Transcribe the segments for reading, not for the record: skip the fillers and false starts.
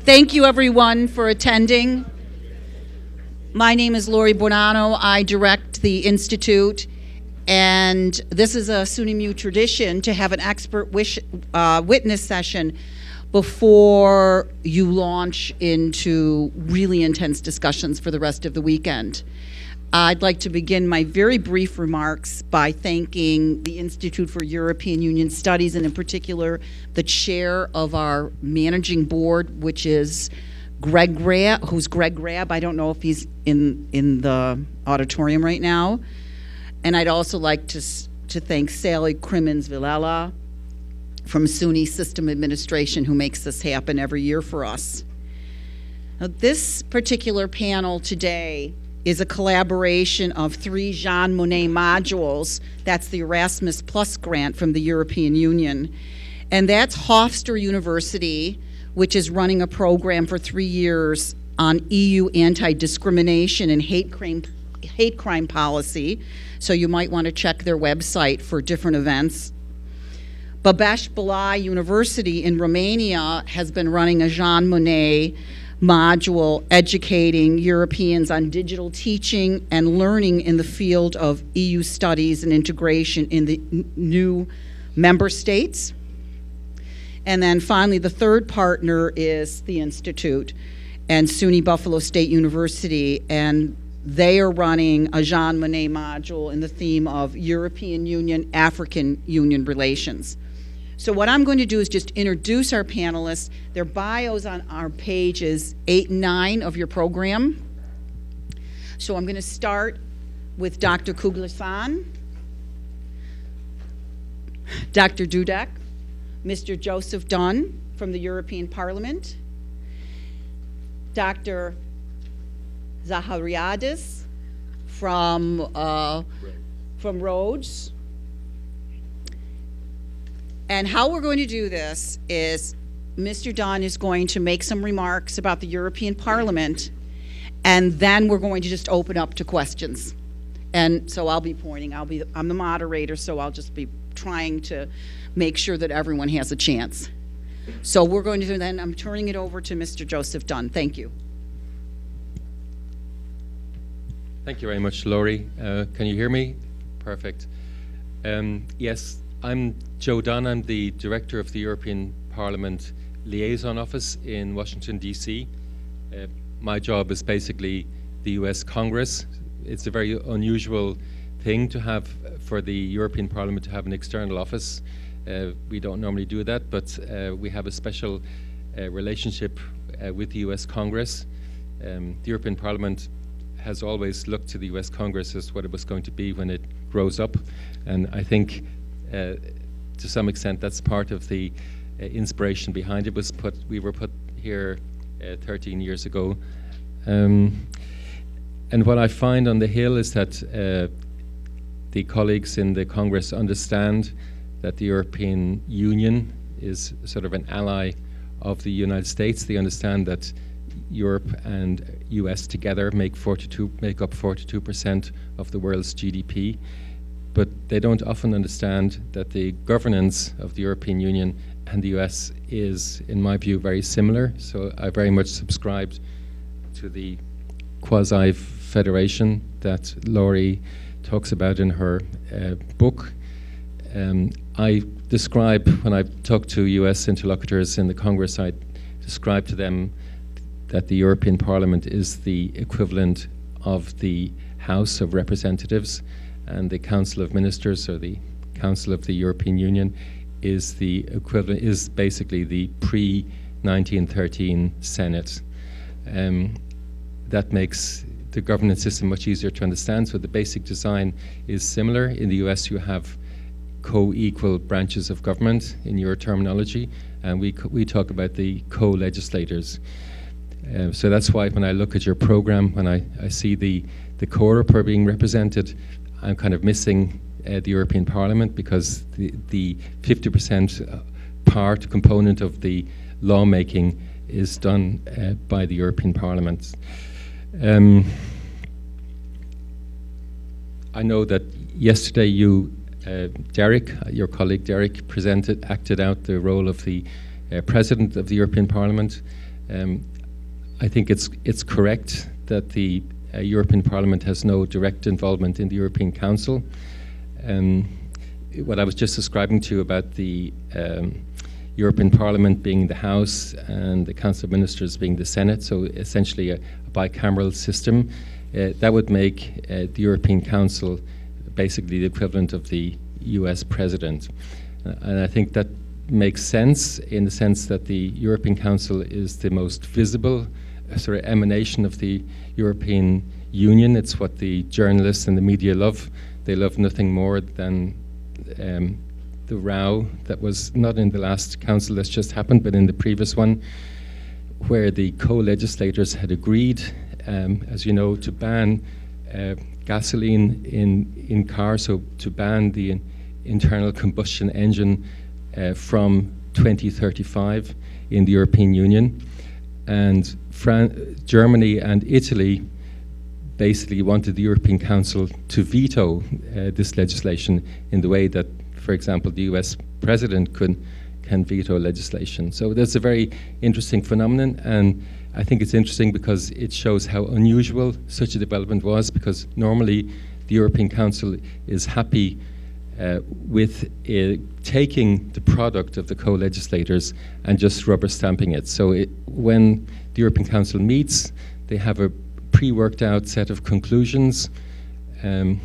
Thank you, everyone, for attending. My name is Laurie Buonanno. I direct the Institute, and this is a SUNYMEU tradition to have an expert witness session before you launch into really intense discussions for the rest of the weekend. I'd like to begin my very brief remarks by thanking the Institute for European Union Studies, and in particular, the chair of our managing board, which is Greg Grab, who's Greg Grab. I don't know if he's in the auditorium right now. And I'd also like to thank Sally Crimmins-Villela from SUNY System Administration, who makes this happen every year for us. Now, this particular panel today is a collaboration of 3 Jean Monnet modules. That's the Erasmus Plus grant from the European Union. And that's Hofstra University, which is running a program for 3 years on EU anti-discrimination and hate crime policy. So you might want to check their website for different events. Babeş Bolyai University in Romania has been running a Jean Monnet module educating Europeans on digital teaching and learning in the field of EU studies and integration in the new member states. And then finally, the third partner is the Institute and SUNY Buffalo State University, and they are running a Jean Monnet module in the theme of European Union, African Union relations. So what I'm going to do is just introduce our panelists. Their bios on our pages 8 and 9 of your program. So I'm going to start with Dr. Cugleşan, Dr. Dudek, Mr. Joseph Dunne from the European Parliament, Dr. Zahariadis from Rhodes. And how we're going to do this is Mr. Dunne is going to make some remarks about the European Parliament, and then we're going to just open up to questions. And so I'll be pointing. I'm the moderator, so I'll just be trying to make sure that everyone has a chance. So we're going to do then. I'm turning it over to Mr. Joseph Dunne. Thank you. Thank you very much, Laurie. Can you hear me? Perfect. Yes. I'm Joe Dunne. I'm the director of the European Parliament Liaison Office in Washington, D.C. My job is basically the U.S. Congress. It's a very unusual thing to have for the European Parliament to have an external office. We don't normally do that, but we have a special relationship with the U.S. Congress. The European Parliament has always looked to the U.S. Congress as what it was going to be when it grows up, and I think to some extent, that's part of the inspiration behind it. We were put here 13 years ago, and what I find on the Hill is that the colleagues in the Congress understand that the European Union is sort of an ally of the United States. They understand that Europe and US together make up 42% of the world's GDP. But they don't often understand that the governance of the European Union and the US is, in my view, very similar. So I very much subscribed to the quasi-federation that Laurie talks about in her book. I describe, when I talk to US interlocutors in the Congress, I describe to them that the European Parliament is the equivalent of the House of Representatives, and the Council of Ministers, or the Council of the European Union, is the equivalent, is basically the pre-1913 Senate. That makes the governance system much easier to understand. So the basic design is similar. In the US, you have co-equal branches of government in your terminology, and we talk about the co-legislators. So that's why when I look at your program, when I see the COREPER being represented, I'm kind of missing the European Parliament, because the 50% component of the lawmaking is done by the European Parliament. I know that yesterday Derek, your colleague Derek, acted out the role of the President of the European Parliament. I think it's correct that the European Parliament has no direct involvement in the European Council. What I was just describing to you about the European Parliament being the House and the Council of Ministers being the Senate, so essentially a bicameral system, that would make the European Council basically the equivalent of the US President. And I think that makes sense in the sense that the European Council is the most visible sort of emanation of the European Union. It's what the journalists and the media love. They love nothing more than the row that was not in the last council that's just happened, but in the previous one, where the co-legislators had agreed, as you know, to ban gasoline in cars, so to ban the internal combustion engine from 2035 in the European Union. And Germany and Italy basically wanted the European Council to veto this legislation in the way that, for example, the US President can veto legislation. So that's a very interesting phenomenon, and I think it's interesting because it shows how unusual such a development was, because normally the European Council is happy with taking the product of the co-legislators and just rubber stamping it. So when the European Council meets, they have a pre-worked out set of conclusions,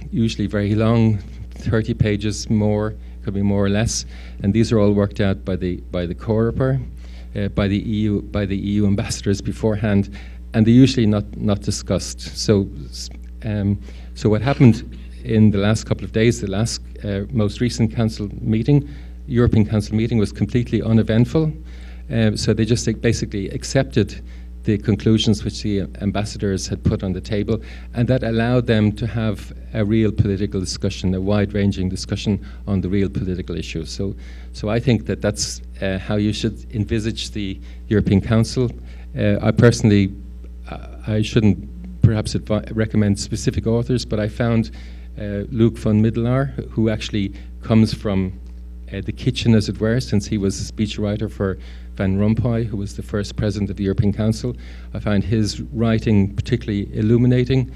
usually very long, 30 pages more, could be more or less, and these are all worked out by the Coreper, by the EU ambassadors beforehand, and they're usually not discussed. So what happened in the last couple of days, the last most recent European Council meeting was completely uneventful. So they just basically accepted the conclusions which the ambassadors had put on the table, and that allowed them to have a real political discussion, a wide-ranging discussion on the real political issues. So I think that that's how you should envisage the European Council. I personally, I shouldn't perhaps recommend specific authors, but I found Luc van Middelaar, who actually comes from the kitchen, as it were, since he was a speechwriter for Van Rompuy, who was the first president of the European Council. I find his writing particularly illuminating,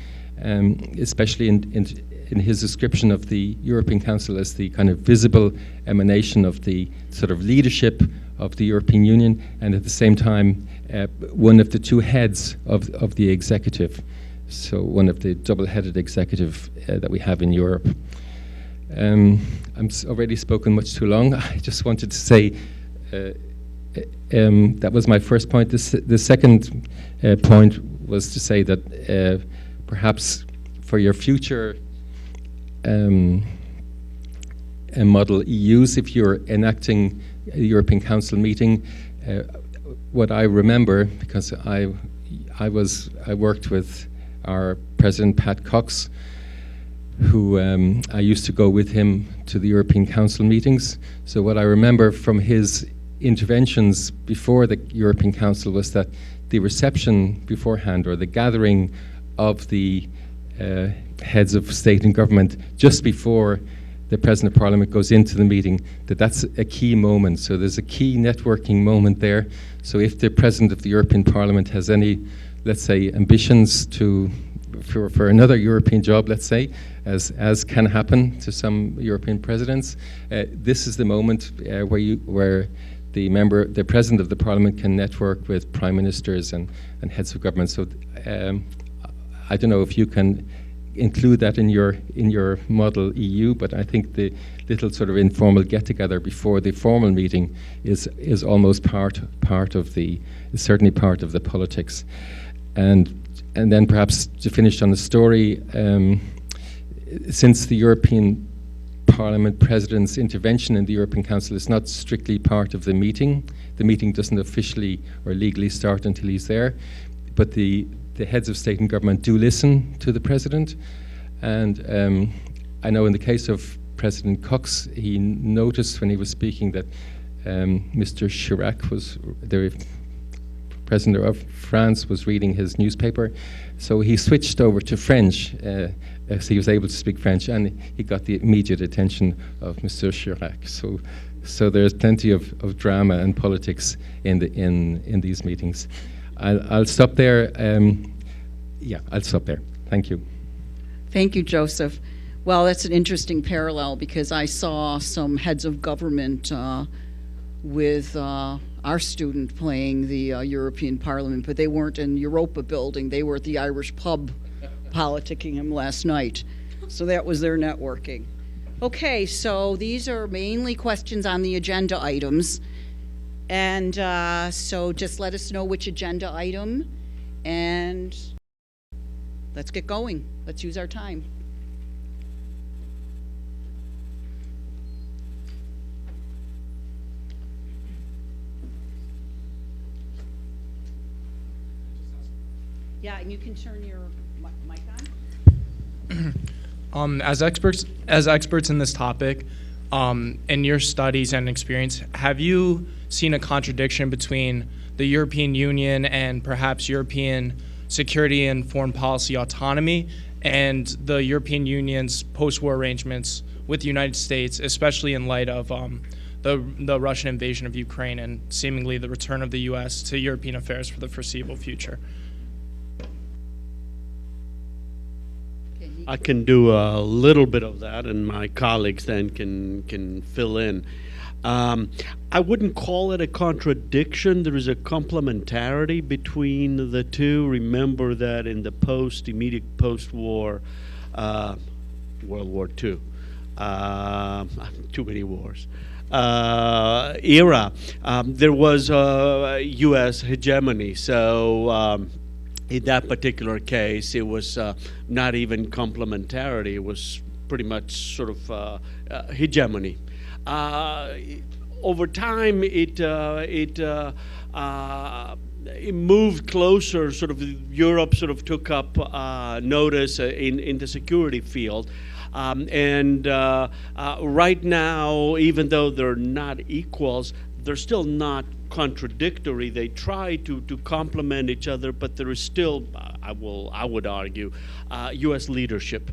especially in his description of the European Council as the kind of visible emanation of the sort of leadership of the European Union, and at the same time one of the two heads of the executive, so one of the double-headed executive that we have in Europe. I'm already spoken much too long. I just wanted to say that was my first point. The second point was to say that perhaps for your future model EUs, if you're enacting a European Council meeting, what I remember, because I worked with our President Pat Cox, who I used to go with him to the European Council meetings. So what I remember from his interventions before the European Council was that the reception beforehand, or the gathering of the heads of state and government just before the President of Parliament goes into the meeting, that's a key moment. So there's a key networking moment there. So if the President of the European Parliament has any, let's say, ambitions for another European job, let's say, as can happen to some European presidents, this is the moment where the President of the Parliament can network with prime ministers and heads of government. So I don't know if you can include that in your model EU, but I think the little sort of informal get-together before the formal meeting is almost certainly part of the politics. And then perhaps to finish on the story, since the European Parliament President's intervention in the European Council is not strictly part of the meeting doesn't officially or legally start until he's there, but the heads of state and government do listen to the President. And I know in the case of President Cox, he noticed when he was speaking that Mr. Chirac, was the President of France, was reading his newspaper, so he switched over to French, so he was able to speak French, and he got the immediate attention of Mr. Chirac. So there's plenty of drama and politics in these meetings. I'll stop there. Yeah, I'll stop there. Thank you. Thank you, Joseph. Well, that's an interesting parallel because I saw some heads of government with our student playing the European Parliament, but they weren't in Europa building. They were at the Irish pub politicking him last night. So that was their networking. Okay, so these are mainly questions on the agenda items. And so just let us know which agenda item, and let's get going. Let's use our time. Yeah, and you can turn your mic on. As experts in this topic, in your studies and experience, have you seen a contradiction between the European Union and perhaps European security and foreign policy autonomy and the European Union's post-war arrangements with the United States, especially in light of the Russian invasion of Ukraine and seemingly the return of the U.S. to European affairs for the foreseeable future? I can do a little bit of that, and my colleagues then can fill in. I wouldn't call it a contradiction. There is a complementarity between the two. Remember that in the immediate post-war World War II, too many wars, era, there was U.S. hegemony. So in that particular case, it was not even complementarity. It was pretty much sort of hegemony. Over time, it moved closer. Sort of Europe sort of took up notice in the security field. And right now, even though they're not equals, they're still not contradictory. They try to complement each other, but there is still, I would argue, U.S. leadership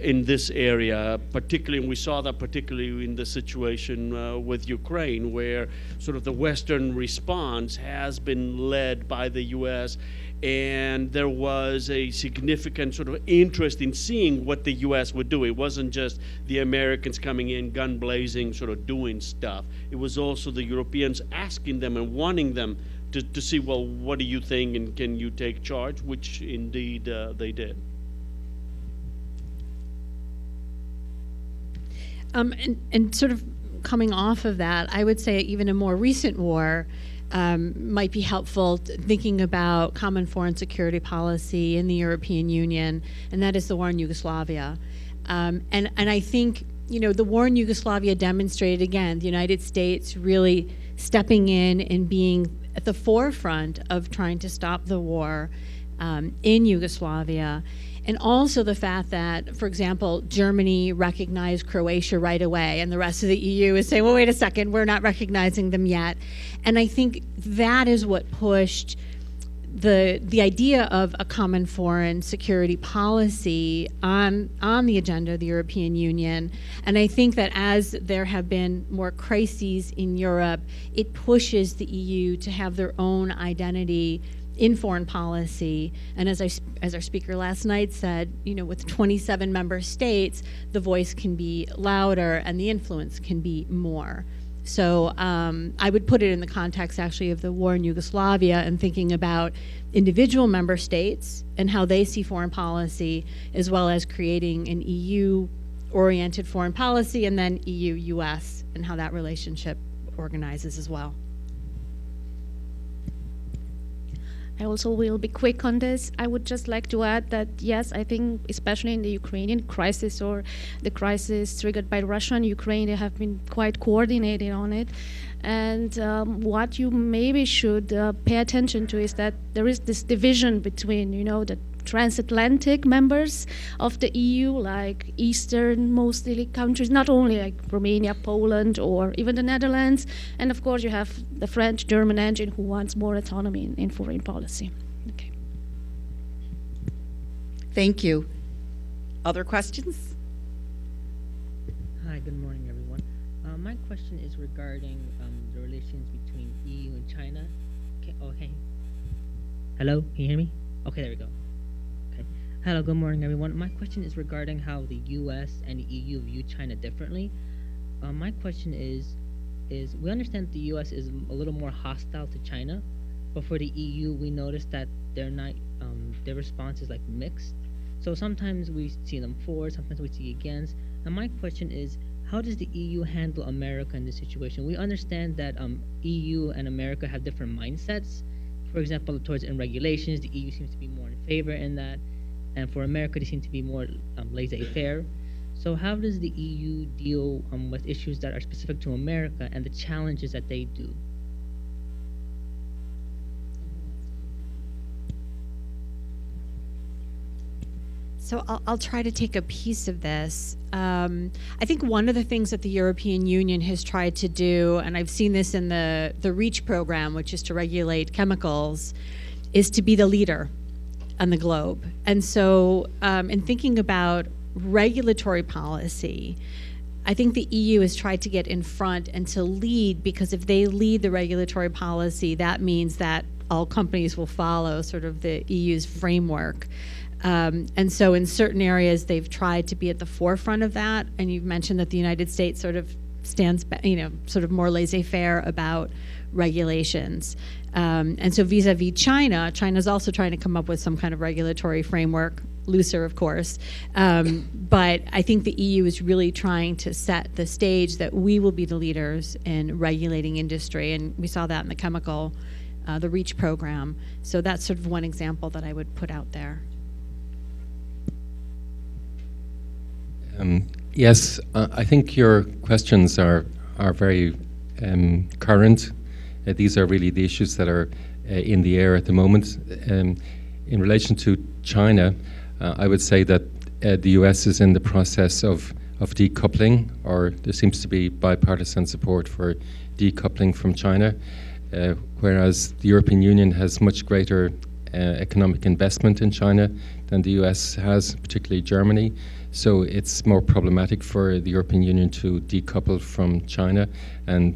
in this area, particularly, and we saw that particularly in the situation with Ukraine, where sort of the Western response has been led by the U.S., and there was a significant sort of interest in seeing what the U.S. would do. It wasn't just the Americans coming in, gun blazing, sort of doing stuff. It was also the Europeans asking them and wanting them to see, well, what do you think, and can you take charge, which indeed they did. And sort of coming off of that, I would say even a more recent war might be helpful thinking about common foreign security policy in the European Union, and that is the war in Yugoslavia. And I think, the war in Yugoslavia demonstrated, again, the United States really stepping in and being at the forefront of trying to stop the war in Yugoslavia. And also the fact that, for example, Germany recognized Croatia right away, and the rest of the EU is saying, well, wait a second, we're not recognizing them yet. And I think that is what pushed the idea of a common foreign security policy on the agenda of the European Union. And I think that as there have been more crises in Europe, it pushes the EU to have their own identity in foreign policy. And as our speaker last night said, with 27 member states, the voice can be louder and the influence can be more. So I would put it in the context actually of the war in Yugoslavia and thinking about individual member states and how they see foreign policy, as well as creating an EU-oriented foreign policy, and then EU-US and how that relationship organizes as well. I also will be quick on this. I would just like to add that, yes, I think especially in the Ukrainian crisis or the crisis triggered by Russia and Ukraine, they have been quite coordinated on it. And what you maybe should pay attention to is that there is this division between, the transatlantic members of the EU, like Eastern mostly countries, not only like Romania, Poland, or even the Netherlands. And of course you have the French-German engine who wants more autonomy in foreign policy. Okay. Thank you. Other questions? Hi, good morning, everyone. My question is regarding the relations between EU and China. Hello, can you hear me? Okay, there we go. Okay. Hello, good morning, everyone. My question is regarding how the U.S. and the EU view China differently. My question is we understand the U.S. is a little more hostile to China, but for the EU, we notice that they're not. Their response is like mixed. So sometimes we see them for, sometimes we see against. And my question is, how does the EU handle America in this situation? We understand that EU and America have different mindsets. For example, towards in regulations, the EU seems to be more in favor in that, and for America, they seem to be more laissez-faire. So how does the EU deal with issues that are specific to America and the challenges that they do? So I'll try to take a piece of this. I think one of the things that the European Union has tried to do, and I've seen this in the REACH program, which is to regulate chemicals, is to be the leader on the globe. And so in thinking about regulatory policy, I think the EU has tried to get in front and to lead, because if they lead the regulatory policy, that means that all companies will follow sort of the EU's framework. And so in certain areas, they've tried to be at the forefront of that. And you've mentioned that the United States sort of stands, sort of more laissez-faire about regulations. And so vis-a-vis China, China's also trying to come up with some kind of regulatory framework, looser, of course. But I think the EU is really trying to set the stage that we will be the leaders in regulating industry. And we saw that in the chemical, the REACH program. So that's sort of one example that I would put out there. Yes, I think your questions are very current. These are really the issues that are in the air at the moment. In relation to China, I would say that the US is in the process of decoupling, or there seems to be bipartisan support for decoupling from China, whereas the European Union has much greater economic investment in China than the US has, particularly Germany. So it's more problematic for the European Union to decouple from China. And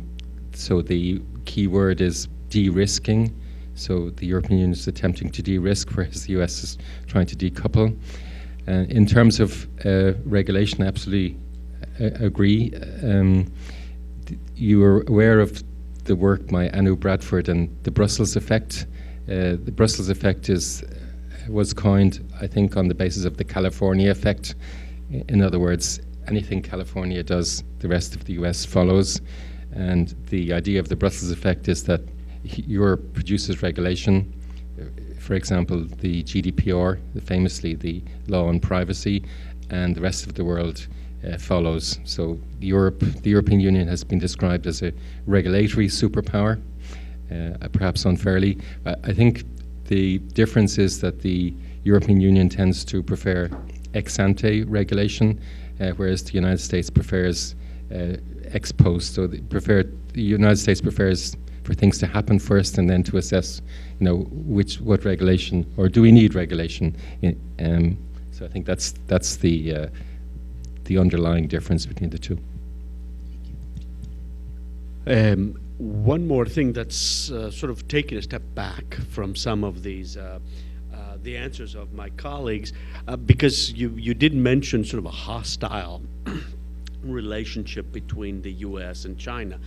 so the key word is de-risking. So the European Union is attempting to de-risk, whereas the US is trying to decouple. In terms of regulation, I absolutely agree. You are aware of the work by Anu Bradford and the Brussels effect. The Brussels effect was coined, I think, on the basis of the California effect. In other words, anything California does, the rest of the US follows. And the idea of the Brussels effect is that Europe produces regulation, for example, the GDPR, famously the law on privacy, and the rest of the world follows. So the European Union has been described as a regulatory superpower, perhaps unfairly. I think the difference is that the European Union tends to prefer ex-ante regulation, whereas the United States prefers ex post. So the United States prefers for things to happen first and then to assess, what regulation, or do we need regulation? So I think that's the underlying difference between the two. One more thing that's sort of taking a step back from some of these the answers of my colleagues, because you did mention sort of a hostile relationship between the U.S. and China.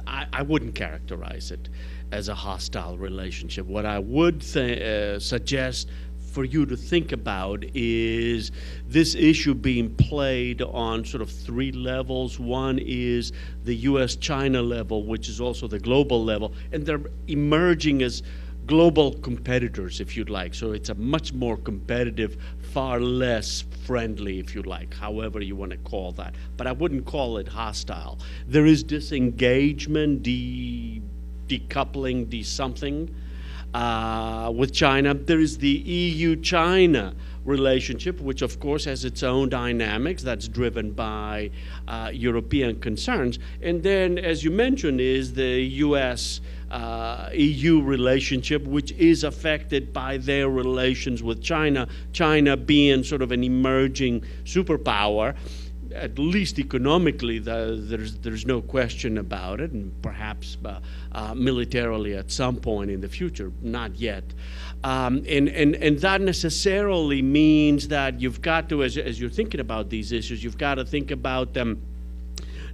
I wouldn't characterize it as a hostile relationship. What I would suggest for you to think about is this issue being played on sort of three levels. One is the US-China level, which is also the global level, and they're emerging as global competitors, if you'd like. So it's a much more competitive, far less friendly, if you like, however you want to call that. But I wouldn't call it hostile. There is disengagement, decoupling, de-something with China. There is the EU-China relationship, which of course has its own dynamics that's driven by European concerns. And then, as you mentioned, is the US EU relationship, which is affected by their relations with China, China being sort of an emerging superpower. at least economically, there's no question about it, and perhaps militarily at some point in the future, not yet. And that necessarily means that you've got to, as you're thinking about these issues, you've got to think about them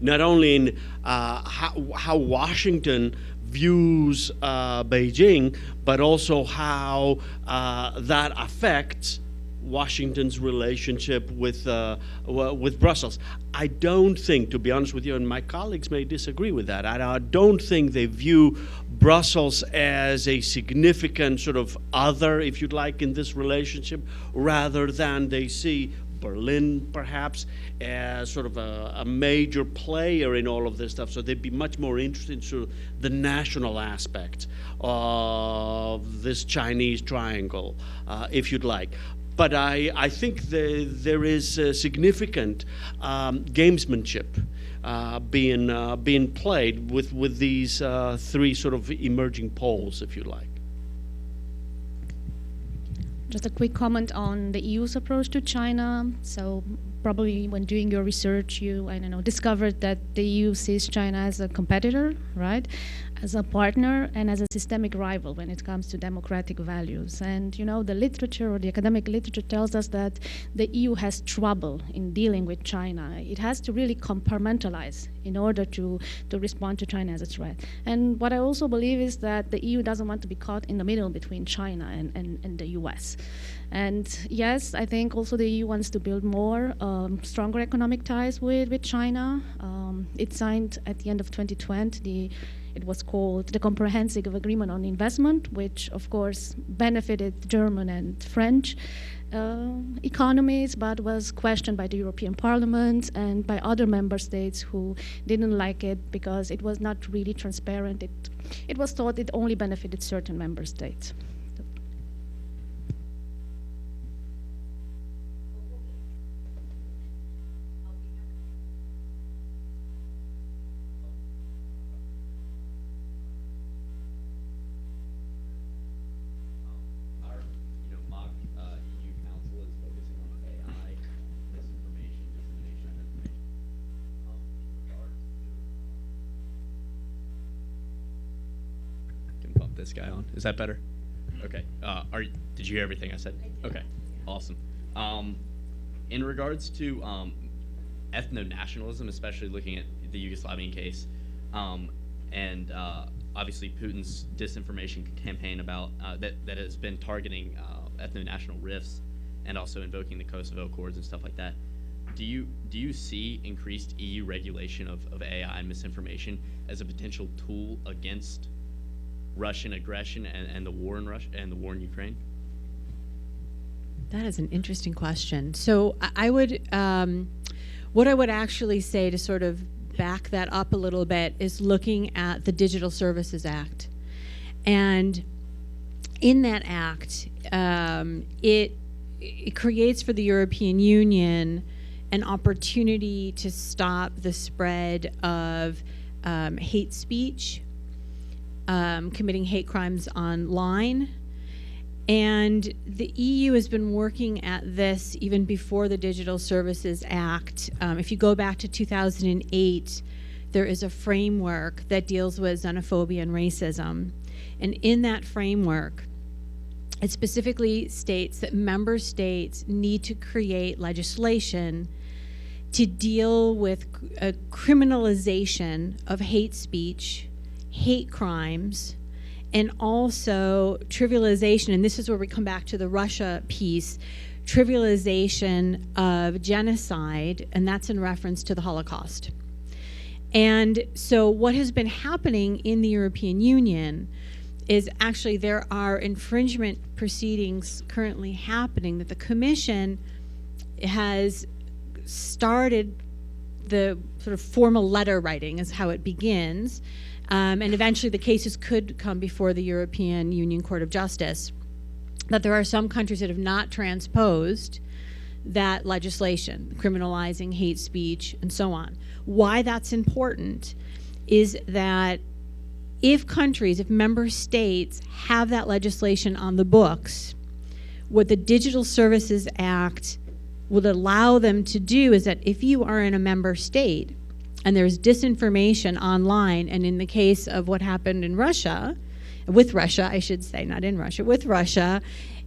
not only in how Washington views Beijing, but also how that affects Washington's relationship with Brussels. I don't think, to be honest with you, and my colleagues may disagree with that, I don't think they view Brussels as a significant sort of other, if you'd like, in this relationship, rather than they see Berlin, perhaps, as sort of a major player in all of this stuff. So they'd be much more interested in sort of the national aspect of this Chinese triangle, if you'd like. But I think there is significant gamesmanship being played with these three sort of emerging poles, if you like. Just a quick comment on the EU's approach to China. So probably when doing your research, you, I don't know, discovered that the EU sees China as a competitor, right? As a partner and as a systemic rival when it comes to democratic values. And, you know, the literature or the academic literature tells us that the EU has trouble in dealing with China. It has to really compartmentalize in order to respond to China as a threat. And what I also believe is that the EU doesn't want to be caught in the middle between China and the US. And yes, I think also the EU wants to build more stronger economic ties with China. It signed at the end of 2020 it was called the Comprehensive Agreement on Investment, which of course benefited German and French economies, but was questioned by the European Parliament and by other member states who didn't like it because it was not really transparent. It was thought it only benefited certain member states. This guy on. Is that better? Okay. Did you hear everything I said? Okay. Awesome. In regards to ethno-nationalism, especially looking at the Yugoslavian case, and obviously Putin's disinformation campaign about that has been targeting ethno-national rifts and also invoking the Kosovo Accords and stuff like that. Do you see increased EU regulation of AI and misinformation as a potential tool against Russian aggression and the war in Russia and the war in Ukraine? That is an interesting question. So I would, what I would actually say to sort of back that up a little bit is looking at the Digital Services Act. And in that act, it creates for the European Union an opportunity to stop the spread of hate speech, committing hate crimes online. And the EU has been working at this even before the Digital Services Act. If you go back to 2008, there is a framework that deals with xenophobia and racism. And in that framework, it specifically states that member states need to create legislation to deal with a criminalization of hate speech, hate crimes, and also trivialization, and this is where we come back to the Russia piece, trivialization of genocide, and that's in reference to the Holocaust. And so what has been happening in the European Union is actually there are infringement proceedings currently happening that the Commission has started. The sort of formal letter writing is how it begins. And eventually the cases could come before the European Union Court of Justice. That there are some countries that have not transposed that legislation, criminalizing hate speech and so on. Why that's important is that if member states have that legislation on the books, what the Digital Services Act would allow them to do is that if you are in a member state and there's disinformation online, and in the case of what happened in Russia, with Russia, I should say, not in Russia, with Russia,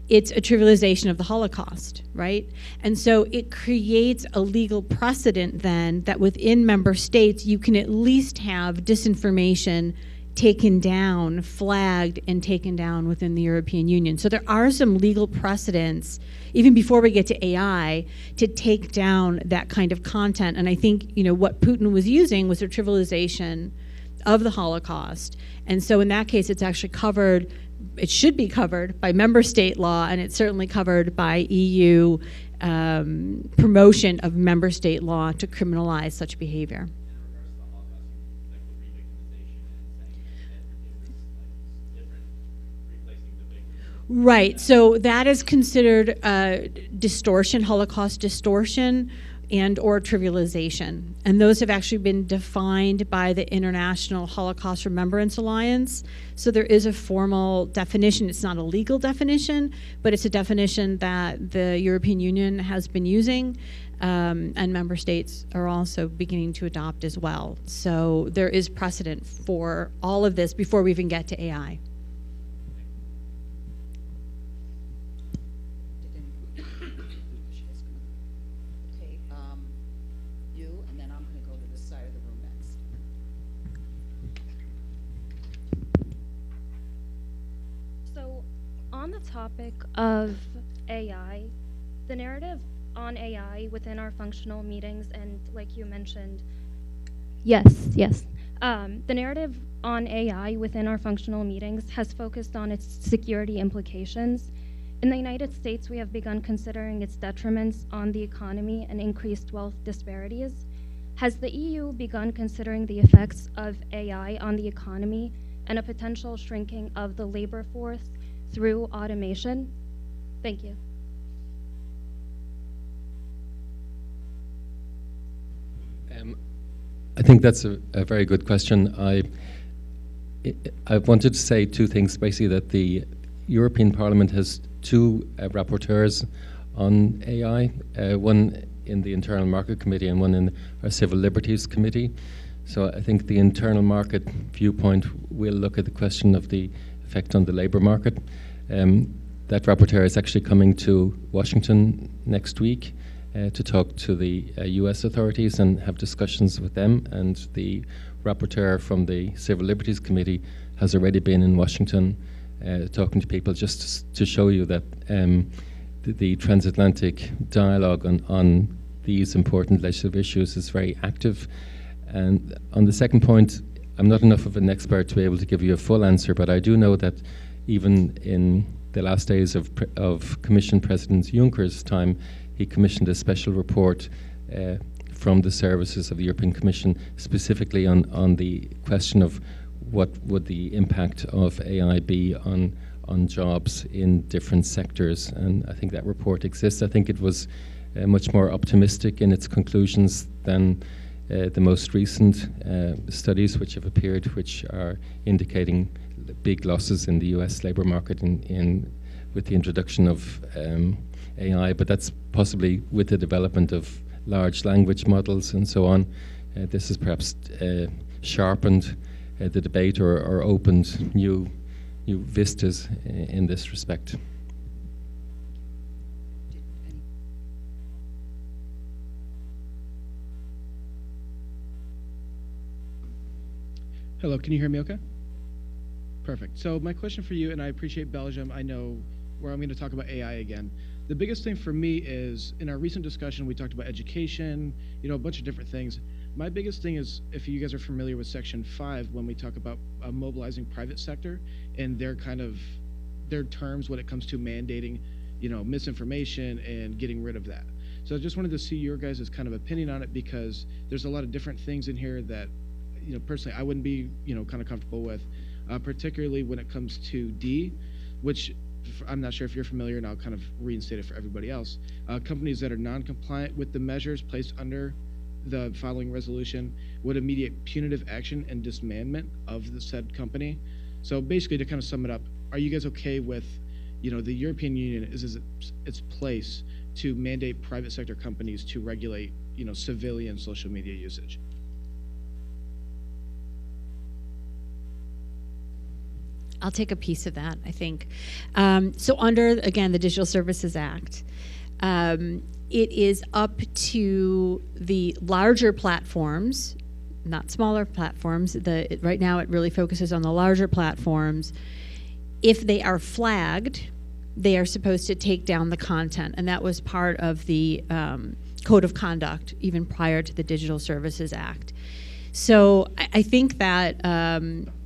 it's a trivialization of the Holocaust, right? And so it creates a legal precedent then that within member states, you can at least have disinformation taken down, flagged, and taken down within the European Union. So there are some legal precedents, even before we get to AI, to take down that kind of content. And I think, you know, what Putin was using was a trivialization of the Holocaust. And so in that case, it's actually covered, it should be covered by member state law, and it's certainly covered by EU promotion of member state law to criminalize such behavior. Right, so that is considered distortion, Holocaust distortion, and or trivialization. And those have actually been defined by the International Holocaust Remembrance Alliance. So there is a formal definition. It's not a legal definition, but it's a definition that the European Union has been using, and member states are also beginning to adopt as well. So there is precedent for all of this before we even get to AI. On the topic of AI, the narrative on AI within our functional meetings, and like you mentioned, yes, the narrative on AI within our functional meetings has focused on its security implications. In the United States, we have begun considering its detriments on the economy and increased wealth disparities. Has the EU begun considering the effects of AI on the economy and a potential shrinking of the labor force through automation? Thank you. I think that's a very good question. I wanted to say two things, basically, that the European Parliament has two rapporteurs on AI, one in the Internal Market Committee and one in our Civil Liberties Committee. So I think the internal market viewpoint will look at the question of the effect on the labour market. That rapporteur is actually coming to Washington next week to talk to the US authorities and have discussions with them. And the rapporteur from the Civil Liberties Committee has already been in Washington talking to people, just to show you that the transatlantic dialogue on these important legislative issues is very active. And on the second point, I'm not enough of an expert to be able to give you a full answer, but I do know that even in the last days of Commission President Juncker's time, he commissioned a special report from the services of the European Commission specifically on the question of what would the impact of AI be on jobs in different sectors. And I think that report exists. I think it was much more optimistic in its conclusions than the most recent studies which have appeared, which are indicating big losses in the US labour market with the introduction of AI, but that's possibly with the development of large language models and so on. This has perhaps sharpened the debate or opened new vistas in this respect. Hello, can you hear me okay? Perfect. So my question for you, and I appreciate Belgium, I know where I'm going to talk about AI again. The biggest thing for me is, in our recent discussion, we talked about education, a bunch of different things. My biggest thing is, if you guys are familiar with Section 5, when we talk about mobilizing private sector and their terms when it comes to mandating, misinformation and getting rid of that. So I just wanted to see your guys' kind of opinion on it, because there's a lot of different things in here that, personally I wouldn't be, kind of comfortable with, particularly when it comes to D, which I'm not sure if you're familiar, and I'll kind of reinstate it for everybody else. Companies that are non-compliant with the measures placed under the following resolution would immediate punitive action and dismantlement of the said company. So basically, to kind of sum it up, are you guys okay with, the European Union is its place to mandate private sector companies to regulate, civilian social media usage? I'll take a piece of that, I think. So under, again, the Digital Services Act, it is up to the larger platforms, not smaller platforms. Right now it really focuses on the larger platforms. If they are flagged, they are supposed to take down the content, and that was part of the code of conduct even prior to the Digital Services Act. So I think that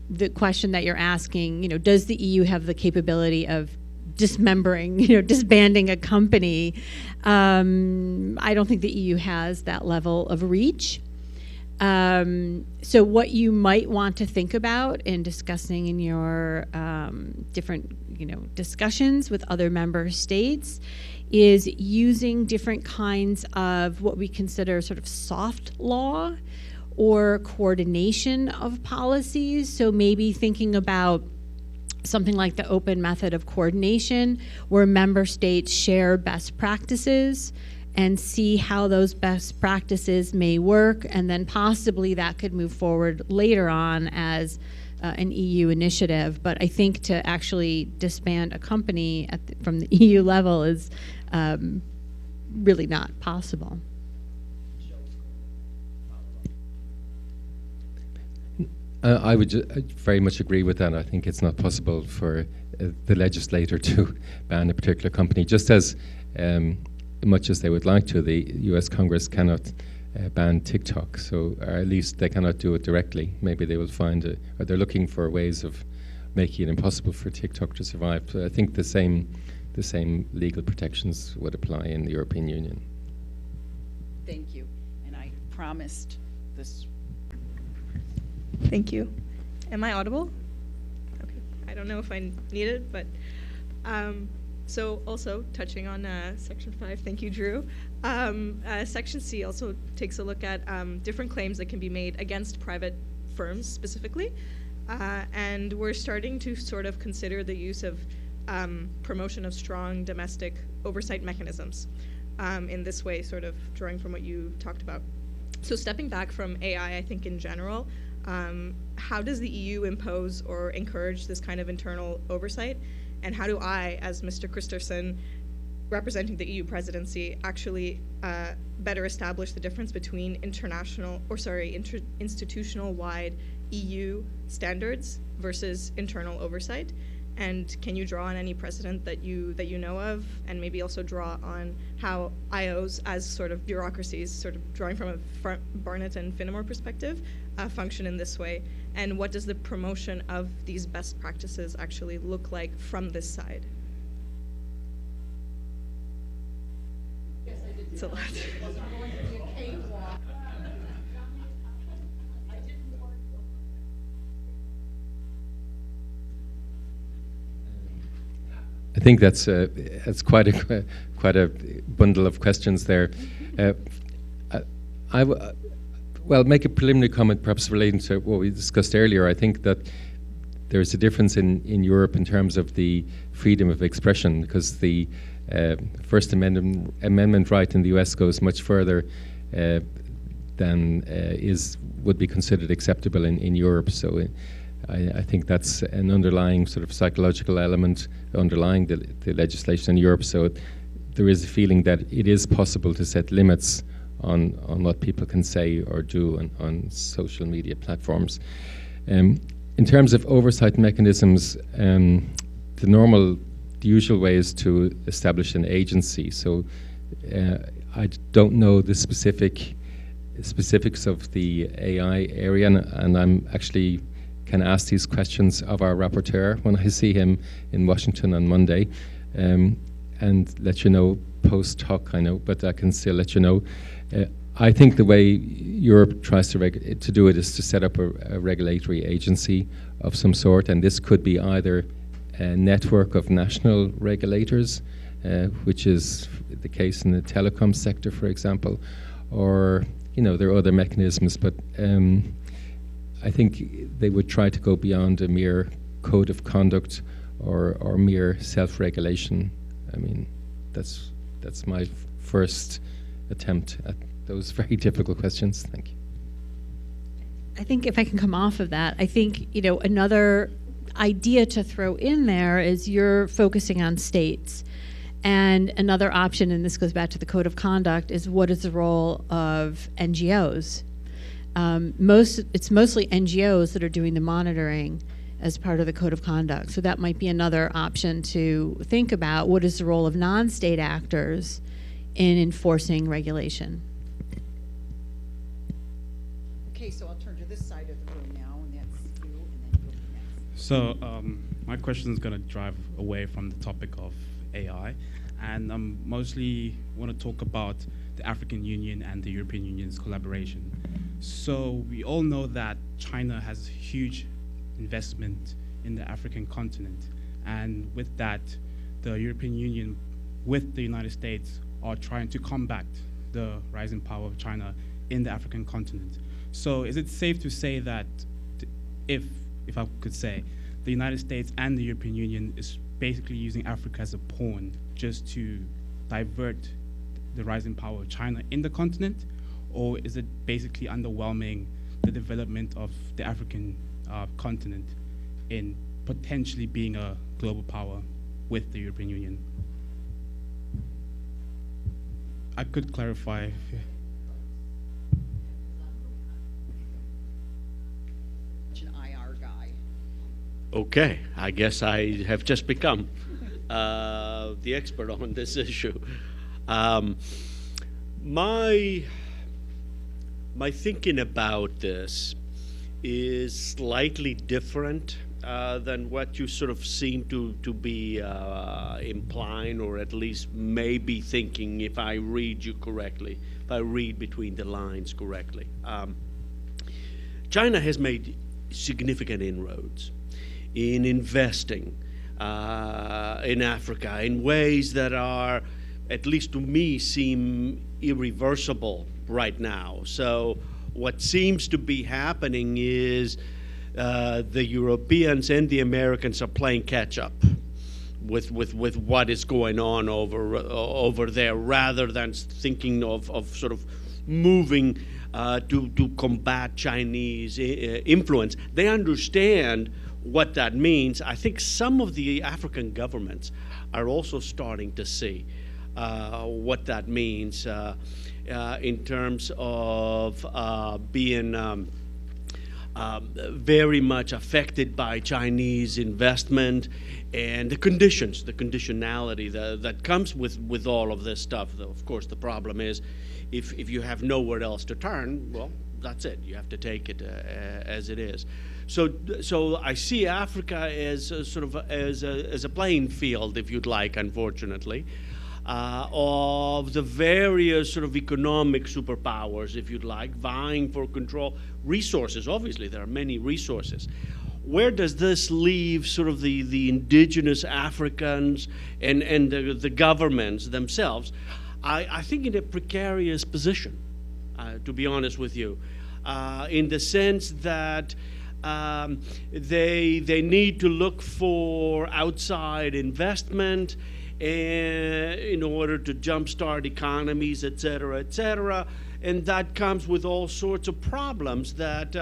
the question that you're asking, does the EU have the capability of dismembering, disbanding a company? I don't think the EU has that level of reach. So what you might want to think about in discussing in your different, discussions with other member states is using different kinds of what we consider sort of soft law or coordination of policies. So maybe thinking about something like the open method of coordination, where member states share best practices and see how those best practices may work, and then possibly that could move forward later on as an EU initiative. But I think to actually disband a company from the EU level is really not possible. I would very much agree with that. I think it's not possible for the legislator to ban a particular company, just as much as they would like to. The US Congress cannot ban TikTok, so or at least they cannot do it directly. Maybe they will find or they're looking for ways of making it impossible for TikTok to survive. So I think the same legal protections would apply in the European Union. Thank you. And I promised this. Thank you. Am I audible? Okay. I don't know if I need it, but so also touching on Section 5, thank you, Drew. Section C also takes a look at different claims that can be made against private firms specifically. And we're starting to sort of consider the use of promotion of strong domestic oversight mechanisms in this way, sort of drawing from what you talked about. So stepping back from AI, I think in general, how does the EU impose or encourage this kind of internal oversight? And how do I, as Mr. Kristersson, representing the EU presidency, actually better establish the difference between institutional-wide EU standards versus internal oversight? And can you draw on any precedent that you know of, and maybe also draw on how IOs, as sort of bureaucracies, sort of drawing from a Barnett and Finnemore perspective, function in this way? And what does the promotion of these best practices actually look like from this side? It's a lot. I think that's quite a bundle of questions there. Well, make a preliminary comment perhaps relating to what we discussed earlier. I think that there's a difference in Europe in terms of the freedom of expression, because the First Amendment right in the US goes much further than would be considered acceptable in Europe. So I think that's an underlying sort of psychological element underlying the legislation in Europe. So there is a feeling that it is possible to set limits on what people can say or do on social media platforms. In terms of oversight mechanisms, the usual way is to establish an agency. So I don't know the specifics of the AI area, and I'm actually can ask these questions of our rapporteur when I see him in Washington on Monday, and let you know post hoc, I know, but I can still let you know. I think the way Europe tries to do it is to set up a regulatory agency of some sort, and this could be either a network of national regulators, which is the case in the telecom sector, for example, or there are other mechanisms, but I think they would try to go beyond a mere code of conduct or mere self-regulation. I mean, that's That's my first attempt at those very difficult questions. Thank you. I think if I can come off of that, I think, another idea to throw in there is you're focusing on states. And another option, and this goes back to the code of conduct, is what is the role of NGOs? It's mostly NGOs that are doing the monitoring as part of the code of conduct. So that might be another option to think about. What is the role of non-state actors in enforcing regulation? Okay, so I'll turn to this side of the room now, and that's you, and then you'll be next. So my question is going to drive away from the topic of AI, and mostly want to talk about the African Union and the European Union's collaboration. So we all know that China has huge investment in the African continent, and with that, the European Union with the United States are trying to combat the rising power of China in the African continent. So is it safe to say that, if I could say, the United States and the European Union is basically using Africa as a pawn just to divert the rising power of China in the continent, or is it basically underwhelming the development of the African continent in potentially being a global power with the European Union? I could clarify. An IR guy. Okay, I guess I have just become the expert on this issue. My thinking about this is slightly different than what you sort of seem to be implying, or at least maybe thinking, if I read you correctly, if I read between the lines correctly. China has made significant inroads in investing in Africa in ways that are, at least to me, seem irreversible right now. So what seems to be happening is the Europeans and the Americans are playing catch up with what is going on over there, rather than thinking of sort of moving to combat Chinese influence. They understand what that means. I think some of the African governments are also starting to see what that means in terms of being very much affected by Chinese investment and the conditions, the conditionality that comes with all of this stuff. Though, of course, the problem is if you have nowhere else to turn, well, that's it. You have to take it as it is. So I see Africa as a playing field, if you'd like, unfortunately, of the various sort of economic superpowers, if you'd like, vying for control. Resources, obviously, there are many resources. Where does this leave sort of the indigenous Africans and the governments themselves? I think in a precarious position, to be honest with you, in the sense that they need to look for outside investment in order to jumpstart economies, et cetera, and that comes with all sorts of problems that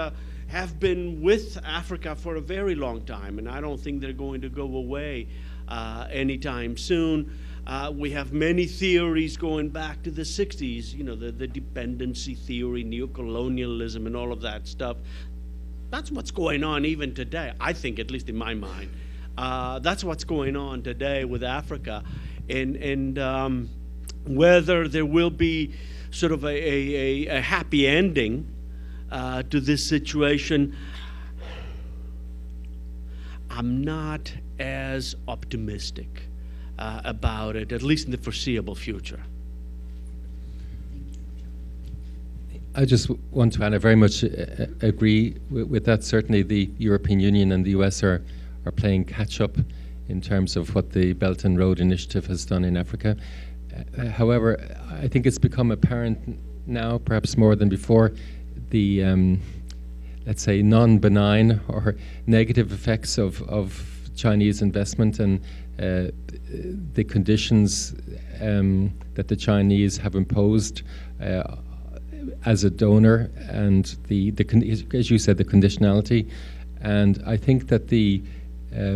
have been with Africa for a very long time, and I don't think they're going to go away anytime soon. We have many theories going back to the 60s, the dependency theory, neocolonialism, and all of that stuff. That's what's going on even today, I think, at least in my mind. That's what's going on today with Africa, and whether there will be sort of a happy ending to this situation, I'm not as optimistic about it, at least in the foreseeable future. I just want to add, I very much agree with that. Certainly the European Union and the US are playing catch-up in terms of what the Belt and Road Initiative has done in Africa. However, I think it's become apparent now, perhaps more than before, the, let's say, non-benign or negative effects of Chinese investment and the conditions that the Chinese have imposed as a donor, and as you said, the conditionality. And I think that the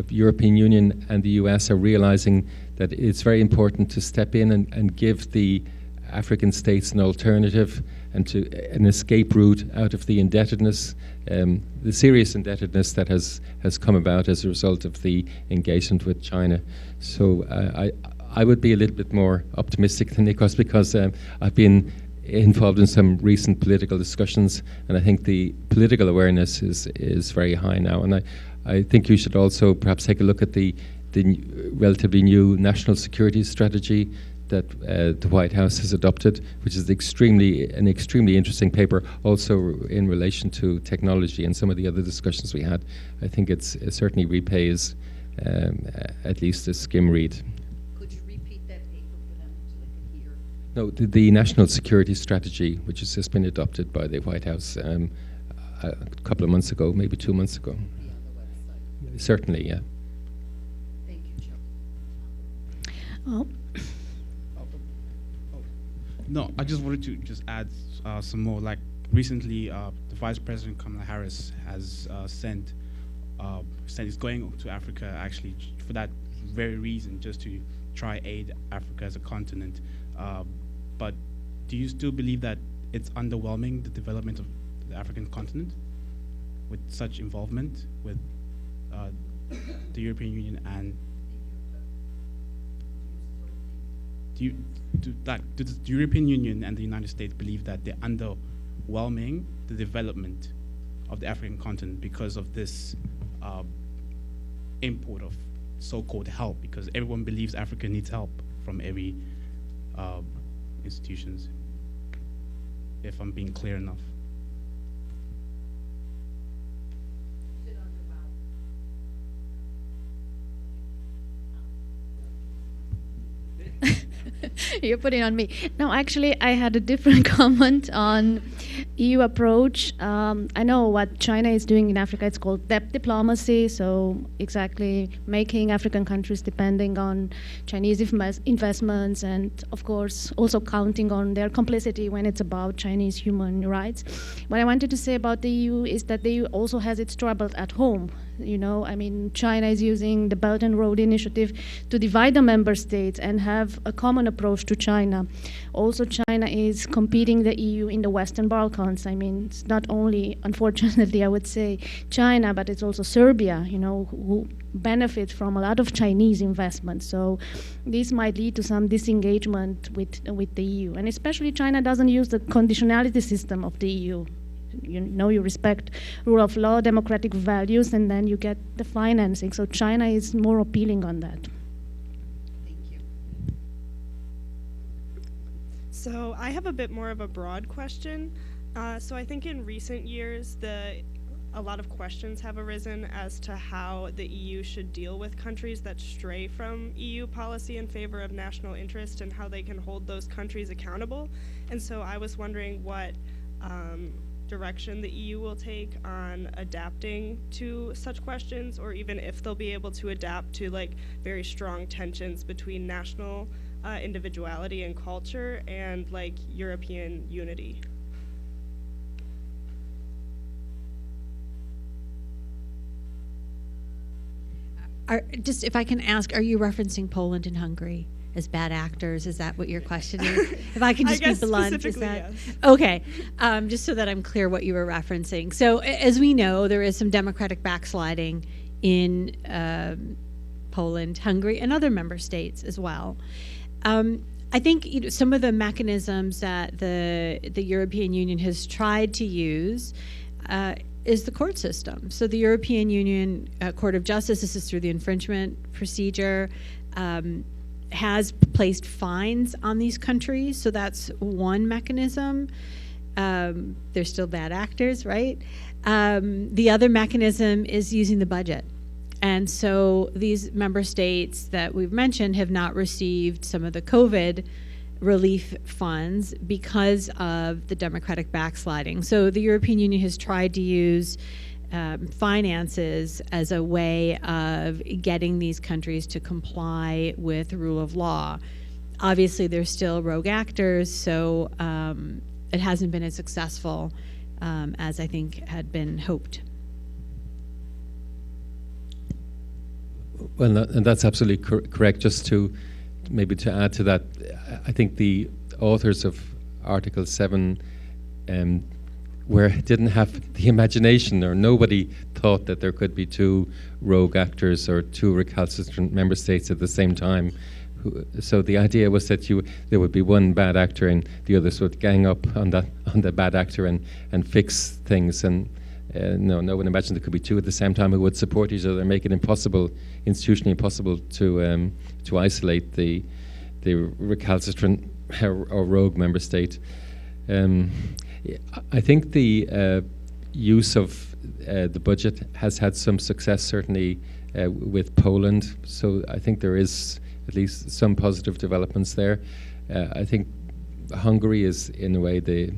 European Union and the US are realizing that it's very important to step in and give the African states an alternative and an escape route out of the indebtedness, the serious indebtedness that has come about as a result of the engagement with China. So I would be a little bit more optimistic than Nikos, because I've been involved in some recent political discussions, and I think the political awareness is very high now. And I think you should also perhaps take a look at the relatively new national security strategy that the White House has adopted, which is an extremely interesting paper, also in relation to technology and some of the other discussions we had. I think it certainly repays at least a skim read. Could you repeat that paper for them so they could hear? No, the national security strategy, which has just been adopted by the White House a couple of months ago, maybe 2 months ago. Be on the website. Certainly, yeah. Thank you, Joe. Well, No, I just wanted to just add some more. Like recently, the Vice President Kamala Harris has is going to Africa actually for that very reason, just to try aid Africa as a continent. But do you still believe that it's underwhelming, the development of the African continent, with such involvement with the European Union? And do the European Union and the United States believe that they're underwhelming the development of the African continent because of this import of so-called help? Because everyone believes Africa needs help from every institutions, if I'm being clear enough. You're putting on me. No, actually, I had a different comment on EU approach. I know what China is doing in Africa. It's called debt diplomacy. So exactly making African countries depending on Chinese investments, and of course also counting on their complicity when it's about Chinese human rights. What I wanted to say about the EU is that the EU also has its troubles at home. You know, I mean, China is using the Belt and Road Initiative to divide the member states and have a common approach to China. Also, China is competing the EU in the Western Balkans. I mean, it's not only, unfortunately, I would say, China, but it's also Serbia, you know, who benefit from a lot of Chinese investment. So this might lead to some disengagement with the EU. And especially China doesn't use the conditionality system of the EU. You know, you respect rule of law, democratic values, and then you get the financing. So China is more appealing on that. Thank you. So I have a bit more of a broad question. So I think in recent years, a lot of questions have arisen as to how the EU should deal with countries that stray from EU policy in favor of national interest, and how they can hold those countries accountable. And so I was wondering what direction the EU will take on adapting to such questions, or even if they'll be able to adapt to like very strong tensions between national individuality and culture and like European unity. Just if I can ask, are you referencing Poland and Hungary as bad actors? Is that what your question is? If I can just be blunt, is that yes. okay? Just so that I'm clear what you were referencing. So as we know, there is some democratic backsliding in Poland, Hungary, and other member states as well. I think some of the mechanisms that the European Union has tried to use is the court system. So the European Union Court of Justice, this is through the infringement procedure, has placed fines on these countries. So that's one mechanism. They're still bad actors, right? The other mechanism is using the budget. And so these member states that we've mentioned have not received some of the COVID relief funds because of the democratic backsliding. So the European Union has tried to use finances as a way of getting these countries to comply with rule of law. obviously, there's still rogue actors, so it hasn't been as successful as I think had been hoped. Well, and that's absolutely correct. Just to maybe to add to that, I think the authors of Article 7 didn't have the imagination, or nobody thought that there could be two rogue actors or two recalcitrant member states at the same time. So the idea was that there would be one bad actor and the others would gang up on the bad actor and fix things. And no one imagined there could be two at the same time who would support each other and make it impossible, institutionally impossible, to isolate the recalcitrant or rogue member state. I think the use of the budget has had some success, certainly with Poland. So I think there is at least some positive developments there. I think Hungary is, in a way, the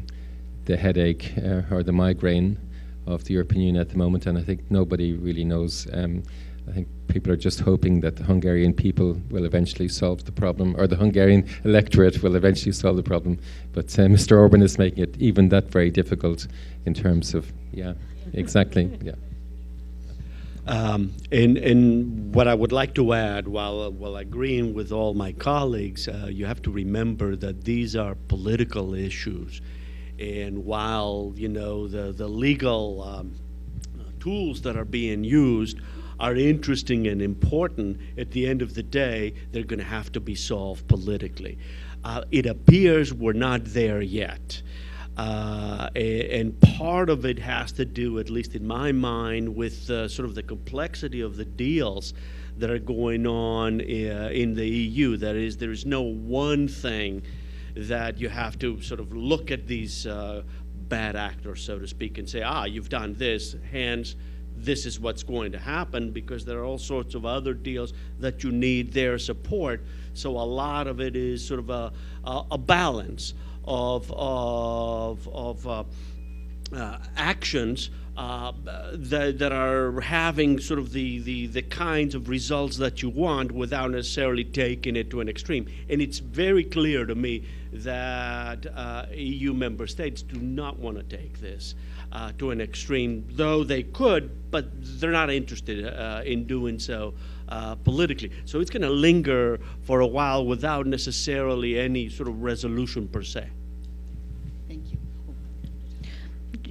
headache or the migraine of the European Union at the moment, and I think nobody really knows. I think people are just hoping that the Hungarian people will eventually solve the problem, or the Hungarian electorate will eventually solve the problem. But Mr. Orban is making it even that very difficult in terms of, exactly. And what I would like to add, while agreeing with all my colleagues, you have to remember that these are political issues. And while, the legal tools that are being used are interesting and important, at the end of the day, they're going to have to be solved politically. It appears we're not there yet. And part of it has to do, at least in my mind, with sort of the complexity of the deals that are going on in the EU. That is, there is no one thing that you have to sort of look at these bad actors, so to speak, and say, you've done this, hence this is what's going to happen, because there are all sorts of other deals that you need their support. So a lot of it is sort of a balance of actions that are having sort of the kinds of results that you want without necessarily taking it to an extreme. And it's very clear to me that EU member states do not want to take this to an extreme, though they could, but they're not interested in doing so politically. So it's going to linger for a while without necessarily any sort of resolution per se.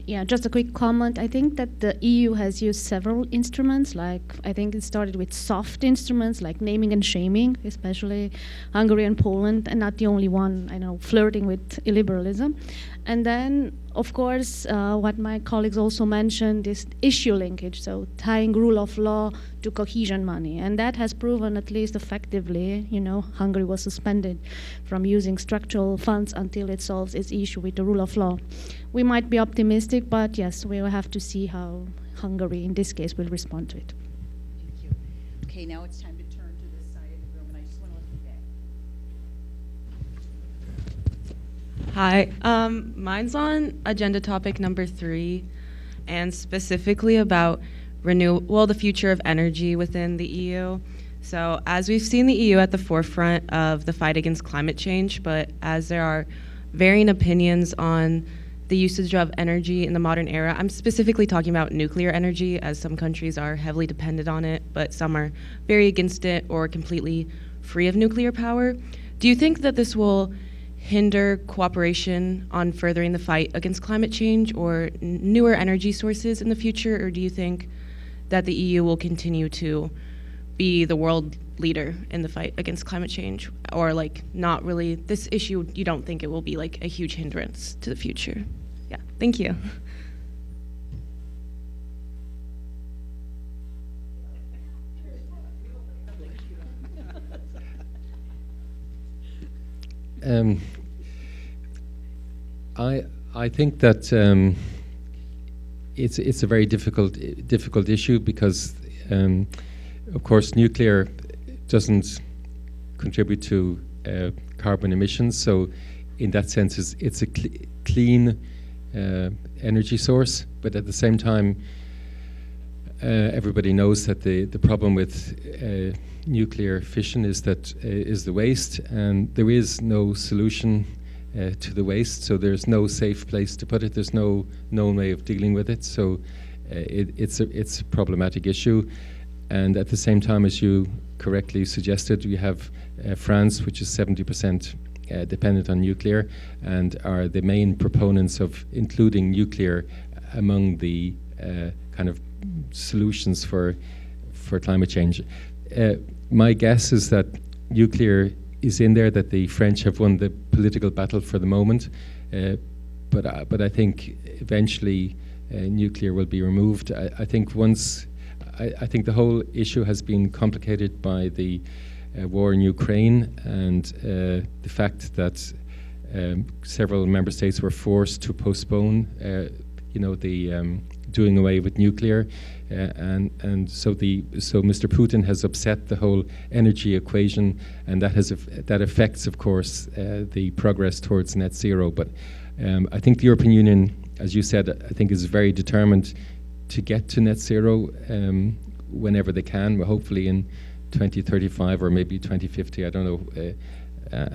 Yeah, just a quick comment. I think that the EU has used several instruments. Like, I think it started with soft instruments like naming and shaming, especially Hungary and Poland, and not the only one, I know, flirting with illiberalism. And then, of course, what my colleagues also mentioned is issue linkage, so tying rule of law to cohesion money. And that has proven, at least effectively, Hungary was suspended from using structural funds until it solves its issue with the rule of law. We might be optimistic, but yes, we will have to see how Hungary, in this case, will respond to it. Thank you. Okay, now it's time to turn to this side of the room, and I just want to look back. Hi, mine's on agenda topic number 3, and specifically about the future of energy within the EU. So as we've seen the EU at the forefront of the fight against climate change, but as there are varying opinions on the usage of energy in the modern era, I'm specifically talking about nuclear energy, as some countries are heavily dependent on it, but some are very against it or completely free of nuclear power. Do you think that this will hinder cooperation on furthering the fight against climate change or newer energy sources in the future, or do you think that the EU will continue to be the world leader in the fight against climate change, or not really this issue, you don't think it will be a huge hindrance to the future? Yeah, thank you. I think that it's a very difficult issue because, of course, nuclear doesn't contribute to carbon emissions. So, in that sense, it's a clean energy source. But at the same time, everybody knows that the problem with nuclear fission is that is the waste, and there is no solution to the waste. So there's no safe place to put it. There's no known way of dealing with it. So it's a problematic issue. And at the same time, as you correctly suggested, we have France, which is 70% dependent on nuclear, and are the main proponents of including nuclear among the kind of solutions for climate change. My guess is that nuclear is in there, that the French have won the political battle for the moment, but I think eventually nuclear will be removed. I think the whole issue has been complicated by the war in Ukraine and the fact that several member states were forced to postpone, the doing away with nuclear, and so Mr. Putin has upset the whole energy equation, and that affects, of course, the progress towards net zero. But I think the European Union, as you said, I think is very determined to get to net zero whenever they can. Hopefully in 2035 or maybe 2050. I don't know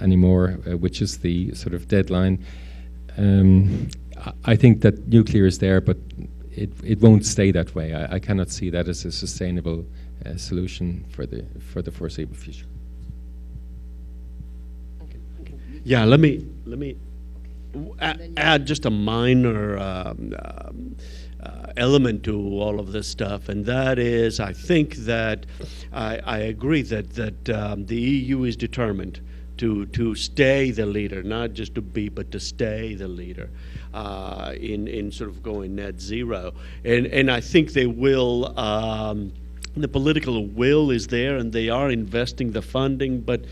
anymore, which is the sort of deadline. I think that nuclear is there, but it won't stay that way. I cannot see that as a sustainable solution for the foreseeable future. Yeah, let me add just a minor element to all of this stuff, and that is, I think that I agree that the EU is determined to stay the leader, not just to be, but to stay the leader in sort of going net zero. And I think they will. The political will is there, and they are investing the funding, but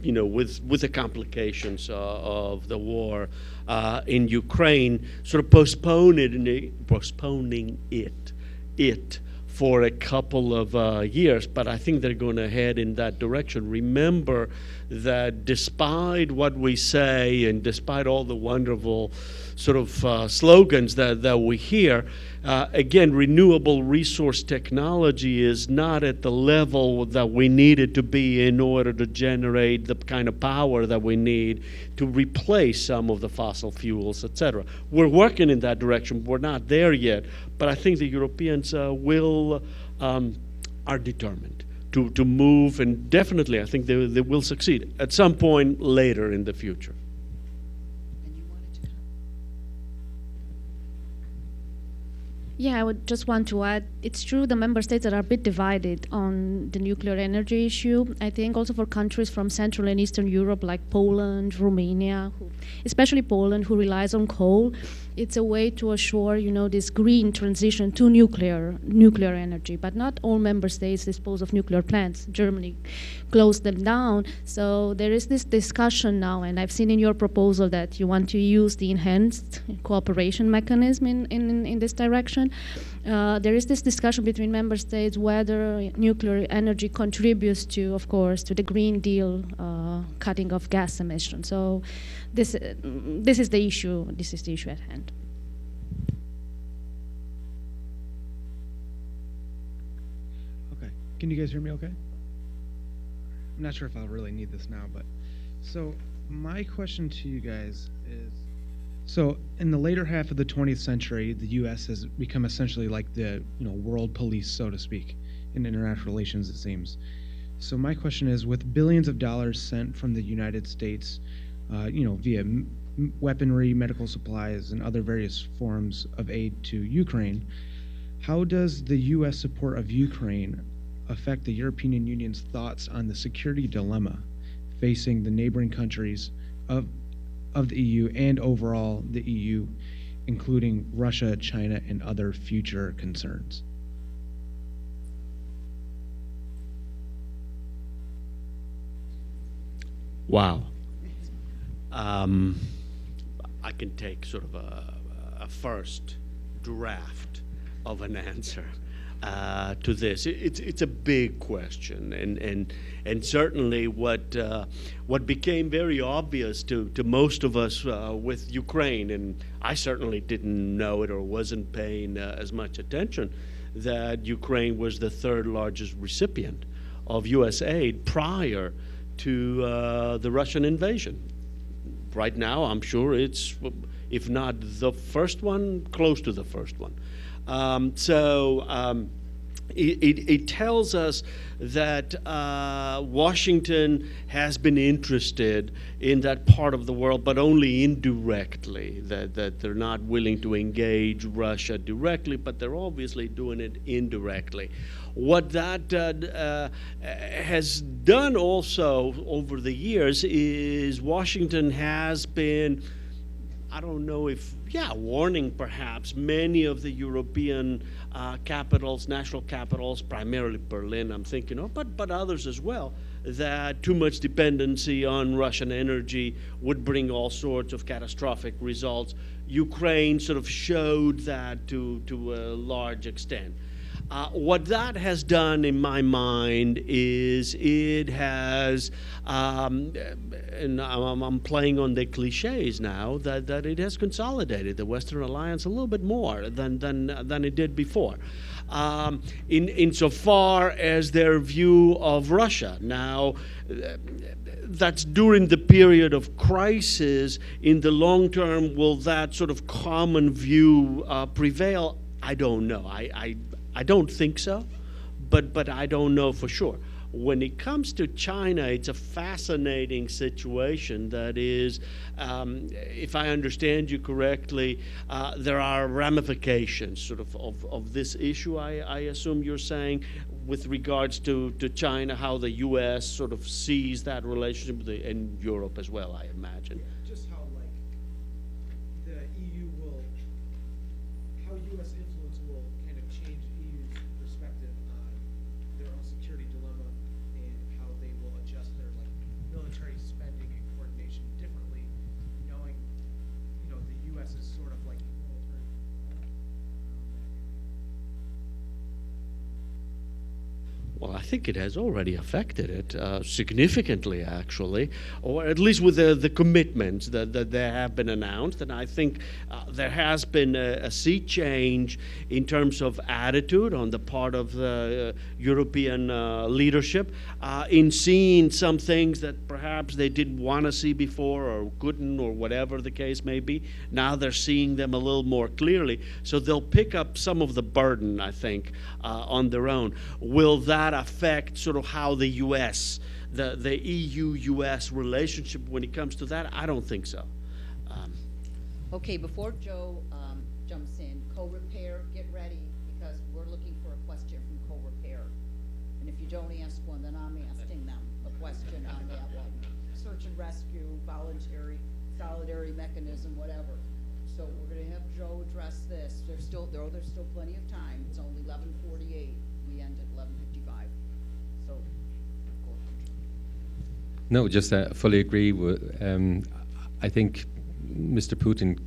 with the complications of the war in Ukraine, sort of postponing it for a couple of years. But I think they're going to head in that direction. Remember that despite what we say and despite all the wonderful sort of slogans that we hear, again, renewable resource technology is not at the level that we need it to be in order to generate the kind of power that we need to replace some of the fossil fuels, etc. We're working in that direction. We're not there yet, but I think the Europeans are determined to move, and definitely I think they will succeed at some point later in the future. Yeah, I would just want to add, it's true the member states that are a bit divided on the nuclear energy issue. I think also for countries from Central and Eastern Europe like Poland, Romania, especially Poland, who relies on coal, it's a way to assure, this green transition to nuclear energy. But not all member states dispose of nuclear plants. Germany closed them down. So there is this discussion now, and I've seen in your proposal that you want to use the enhanced cooperation mechanism in this direction. There is this discussion between member states whether nuclear energy contributes to, of course, to the Green Deal cutting of gas emissions. So this is the issue. This is the issue at hand. Okay. Can you guys hear me okay? I'm not sure if I'll really need this now, but so my question to you guys is, so in the later half of the 20th century, the U.S. has become essentially like the world police, so to speak, in international relations, it seems. So my question is, with billions of dollars sent from the United States, via weaponry, medical supplies, and other various forms of aid to Ukraine, how does the U.S. support of Ukraine affect the European Union's thoughts on the security dilemma facing the neighboring countries of the EU and overall the EU, including Russia, China, and other future concerns? Wow. I can take sort of a first draft of an answer to this. It's a big question, and certainly what became very obvious to most of us with Ukraine, and I certainly didn't know it or wasn't paying as much attention, that Ukraine was the third largest recipient of U.S. aid prior to the Russian invasion. Right now, I'm sure it's, if not the first one, close to the first one. It tells us that Washington has been interested in that part of the world, but only indirectly, that they're not willing to engage Russia directly, but they're obviously doing it indirectly. What that has done also over the years is Washington has been, I don't know if, warning perhaps many of the European capitals, national capitals, primarily Berlin, I'm thinking of, but others as well, that too much dependency on Russian energy would bring all sorts of catastrophic results. Ukraine sort of showed that to a large extent. What that has done in my mind is it has, and I'm playing on the cliches now, that it has consolidated the Western Alliance a little bit more than it did before. Insofar as their view of Russia. Now, that's during the period of crisis. In the long term, will that sort of common view prevail? I don't know. I don't think so, but I don't know for sure. When it comes to China, it's a fascinating situation. That is, if I understand you correctly, there are ramifications sort of this issue, I assume you're saying, with regards to China, how the U.S. sort of sees that relationship, and Europe as well, I imagine. Yeah, just how, like, the EU will, how U.S. influence will kind of change EU's perspective on their own security dilemma and how they will adjust their, like, military spending and coordination differently, knowing, you know, the U.S. is sort of like military. Well, I think it has already affected it significantly, actually, or at least with the commitments that there have been announced. And I think there has been a sea change in terms of attitude on the part of the European leadership in seeing some things that perhaps they didn't want to see before or couldn't, or whatever the case may be. Now they're seeing them a little more clearly. So they'll pick up some of the burden, I think, on their own. Will that affect sort of how the U.S., the EU-U.S. relationship when it comes to that? I don't think so. Okay, before Joe jumps in, co-repair, get ready, because we're looking for a question from co-repair. And if you don't ask one, then I'm asking them a question on that one. Search and rescue, voluntary, solidarity mechanism, whatever. So we're going to have Joe address this. There's still plenty of time. It's only 11:48. We end at 11:55. So, go ahead. No, just fully agree. I think Mr. Putin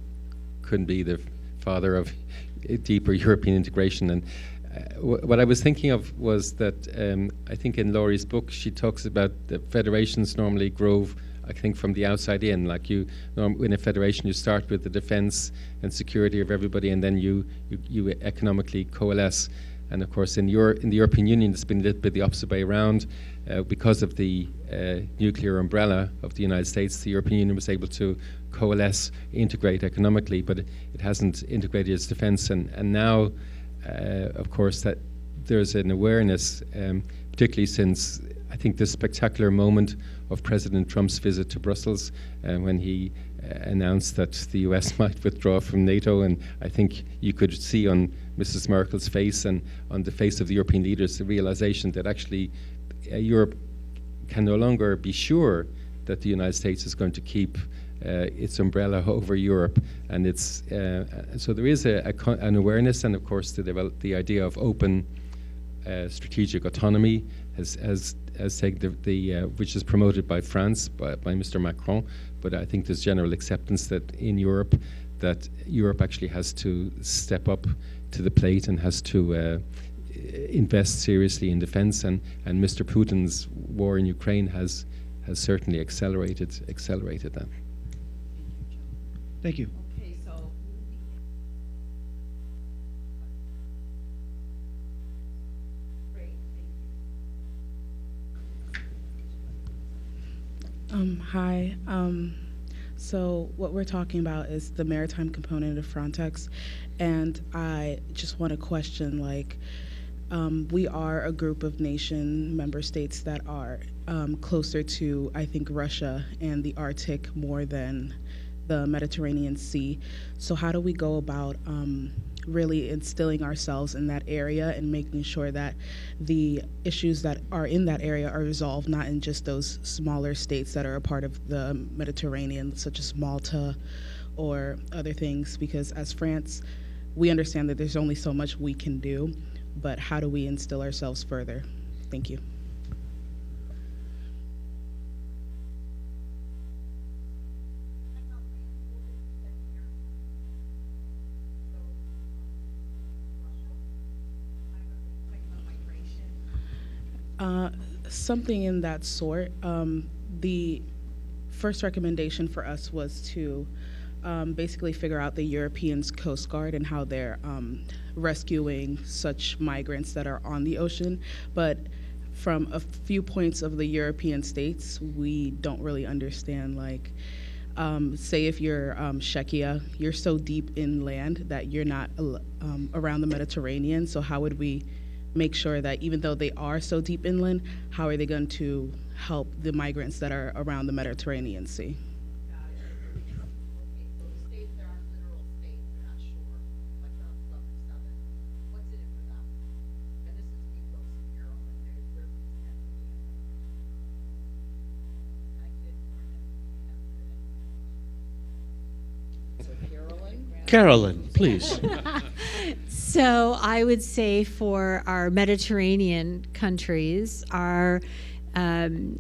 couldn't be the father of deeper European integration. And what I was thinking of was that I think in Laurie's book she talks about the federations normally grow, I think, from the outside in. Like in a federation, you start with the defense and security of everybody, and then you economically coalesce. And of course, in the European Union, it's been a little bit the opposite way around. Because of the nuclear umbrella of the United States, the European Union was able to coalesce, integrate economically, but it hasn't integrated its defense. And now, of course, that there's an awareness, particularly since I think this spectacular moment of President Trump's visit to Brussels when he announced that the US might withdraw from NATO. And I think you could see on Mrs. Merkel's face and on the face of the European leaders the realization that actually Europe can no longer be sure that the United States is going to keep its umbrella over Europe. And it's so there is an awareness, and of course the idea of open strategic autonomy has taken which is promoted by France, by Mr. Macron. But I think there's general acceptance that in Europe, that Europe actually has to step up to the plate and has to invest seriously in defense. And Mr. Putin's war in Ukraine has certainly accelerated that. Thank you. Okay, so great, thank you. Hi. So what we're talking about is the maritime component of Frontex, and I just want to question, like, we are a group of member states that are closer to, I think, Russia and the Arctic more than the Mediterranean Sea. So how do we go about really instilling ourselves in that area and making sure that the issues that are in that area are resolved, not in just those smaller states that are a part of the Mediterranean, such as Malta or other things? Because as France, we understand that there's only so much we can do, but how do we instill ourselves further? Thank you. Something in that sort. The first recommendation for us was to basically figure out the European Coast Guard and how they're rescuing such migrants that are on the ocean. But from a few points of the European states, we don't really understand, like, say if you're Czechia, you're so deep inland that you're not around the Mediterranean. So how would we make sure that even though they are so deep inland, how are they going to help the migrants that are around the Mediterranean Sea? Carolyn, please. So I would say for our Mediterranean countries are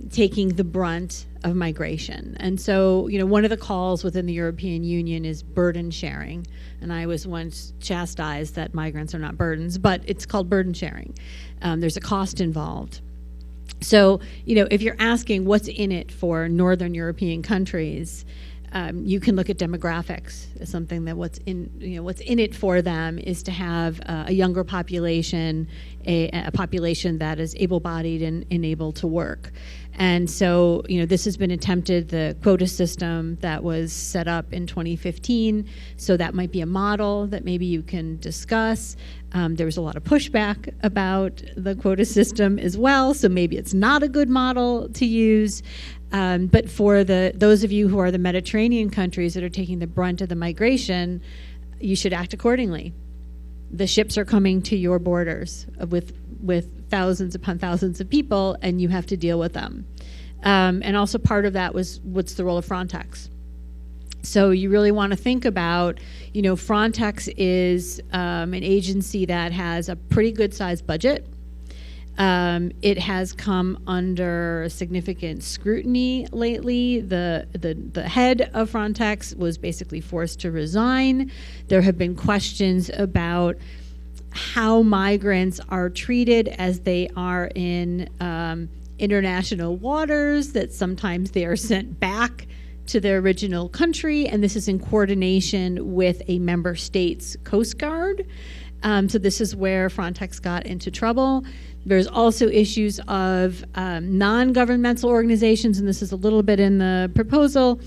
taking the brunt of migration. And so, you know, one of the calls within the European Union is burden sharing. And I was once chastised that migrants are not burdens, but it's called burden sharing. There's a cost involved. So, you know, if you're asking what's in it for Northern European countries, you can look at demographics as something that what's in it for them is to have a younger population, a population that is able-bodied and able to work. And so, you know, this has been attempted, the quota system that was set up in 2015, so that might be a model that maybe you can discuss. There was a lot of pushback about the quota system as well, so maybe it's not a good model to use. But for those of you who are the Mediterranean countries that are taking the brunt of the migration, you should act accordingly. The ships are coming to your borders with thousands upon thousands of people, and you have to deal with them. And also part of that was what's the role of Frontex. So you really want to think about, you know, Frontex is an agency that has a pretty good sized budget. It has come under significant scrutiny lately. The head of Frontex was basically forced to resign. There have been questions about how migrants are treated as they are in international waters, that sometimes they are sent back to their original country, and this is in coordination with a member state's Coast Guard. So this is where Frontex got into trouble. There's also issues of non-governmental organizations, and this is a little bit in the proposal,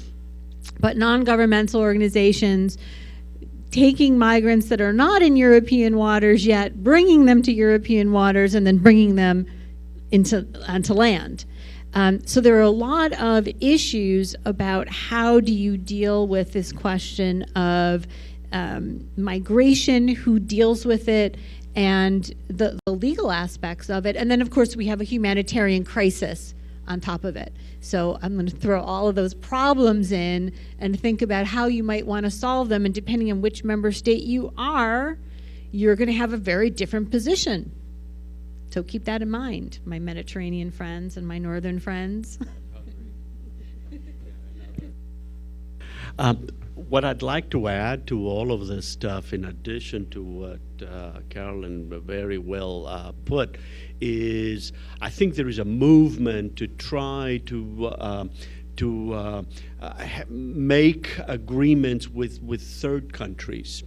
but non-governmental organizations taking migrants that are not in European waters yet, bringing them to European waters, and then bringing them onto land. So there are a lot of issues about how do you deal with this question of migration, who deals with it, and the legal aspects of it. And then, of course, we have a humanitarian crisis on top of it. So I'm going to throw all of those problems in and think about how you might want to solve them. And depending on which member state you are, you're going to have a very different position. So keep that in mind, my Mediterranean friends and my northern friends. What I'd like to add to all of this stuff, in addition to what Carolyn very well put, is I think there is a movement to try to make agreements with third countries.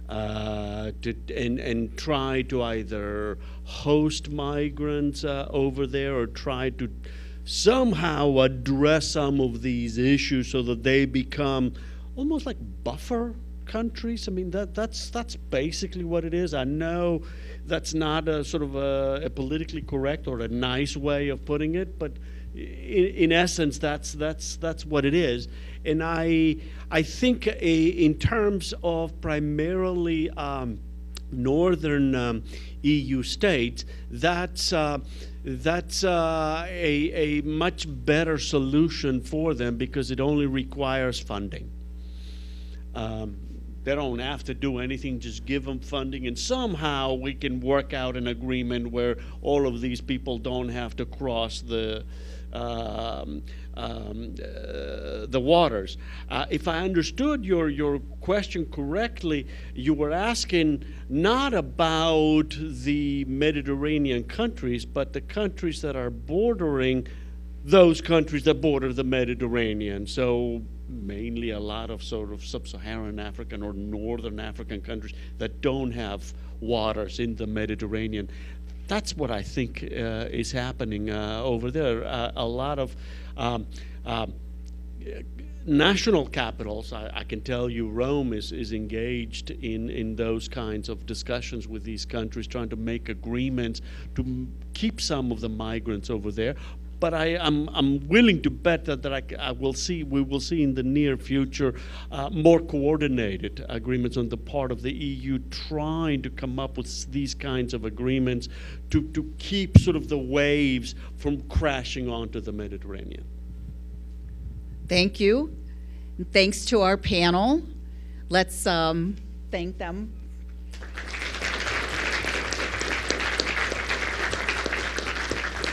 And try to either host migrants over there or try to somehow address some of these issues so that they become almost like buffer countries. I mean, that's basically what it is. I know that's not a sort of a politically correct or a nice way of putting it, but in essence, that's what it is. And I think in terms of primarily northern EU states, that's a much better solution for them because it only requires funding. They don't have to do anything, just give them funding, and somehow we can work out an agreement where all of these people don't have to cross the waters. If I understood your question correctly, you were asking not about the Mediterranean countries, but the countries that are bordering those countries that border the Mediterranean. So mainly a lot of sort of sub-Saharan African or northern African countries that don't have waters in the Mediterranean. That's what I think is happening over there. A lot of national capitals, I can tell you Rome is engaged in those kinds of discussions with these countries, trying to make agreements to keep some of the migrants over there. But I'm willing to bet that we will see in the near future more coordinated agreements on the part of the EU, trying to come up with these kinds of agreements to keep sort of the waves from crashing onto the Mediterranean. Thank you. And thanks to our panel. Let's thank them